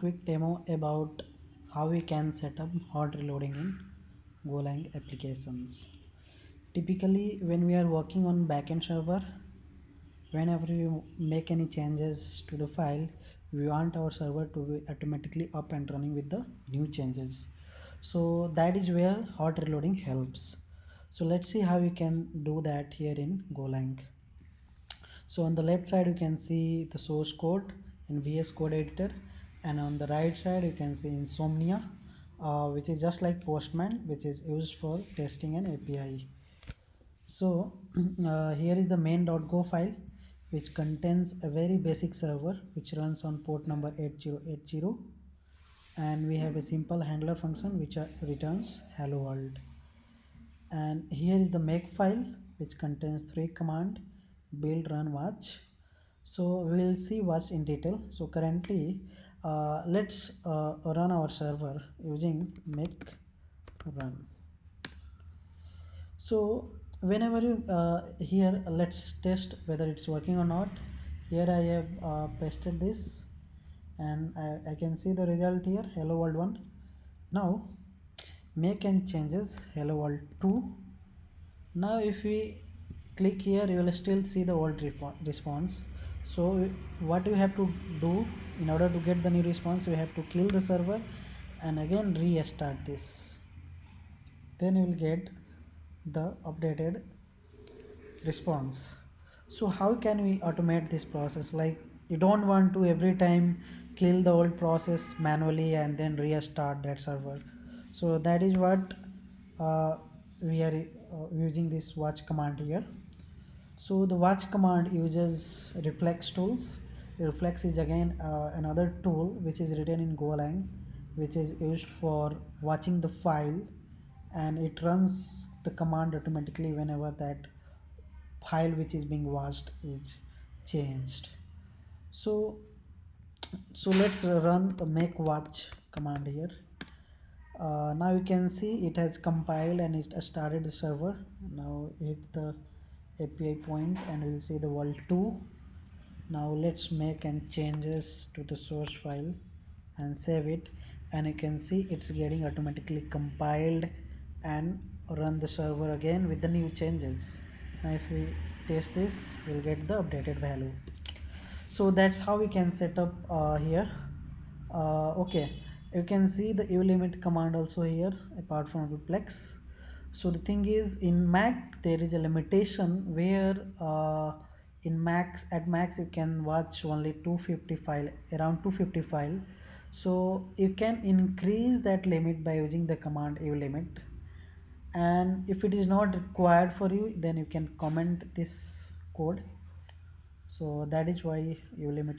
quick demo about how we can set up hot reloading in Golang applications. Typically, when we are working on backend server, whenever we make any changes to the file, we want our server to be automatically up and running with the new changes. So that is where hot reloading helps. So let's see how we can do that here in Golang. So on the left side you can see the source code in VS Code editor, and on the right side you can see Insomnia, which is just like Postman, which is used for testing an API. So here is the main.go file, which contains a very basic server which runs on port number 8080, and we have a simple handler function which returns hello world. And here is the make file which contains three command: build, run, watch. So we will see watch in detail. So currently let's run our server using make run. So whenever you here, let's test whether it's working or not. Here I have pasted this, and I can see the result here, hello world 1. Now make and changes hello world 2. Now if we click here, you will still see the old response. So what we have to do in order to get the new response, we have to kill the server and again restart this. Then you will get the updated response. So how can we automate this process? Like, you don't want to every time kill the old process manually and then restart that server. So that is what we are using this watch command here. So the watch command uses reflex tools. Reflex is again another tool which is written in Golang, which is used for watching the file, and it runs the command automatically whenever that file which is being watched is changed. So let's run the make watch command here. Now you can see it has compiled and it started the server. Now hit the API point and we'll see the world 2. Now let's make and changes to the source file and save it, and you can see it's getting automatically compiled and run the server again with the new changes. Now if we test this, we'll get the updated value. So that's how we can set up here. Okay, you can see the ulimit command also here apart from duplex. So the thing is, in Mac there is a limitation where in max at max you can watch only 250 file, around 250 file. So you can increase that limit by using the command ulimit, and if it is not required for you, then you can comment this code. So that is why ulimit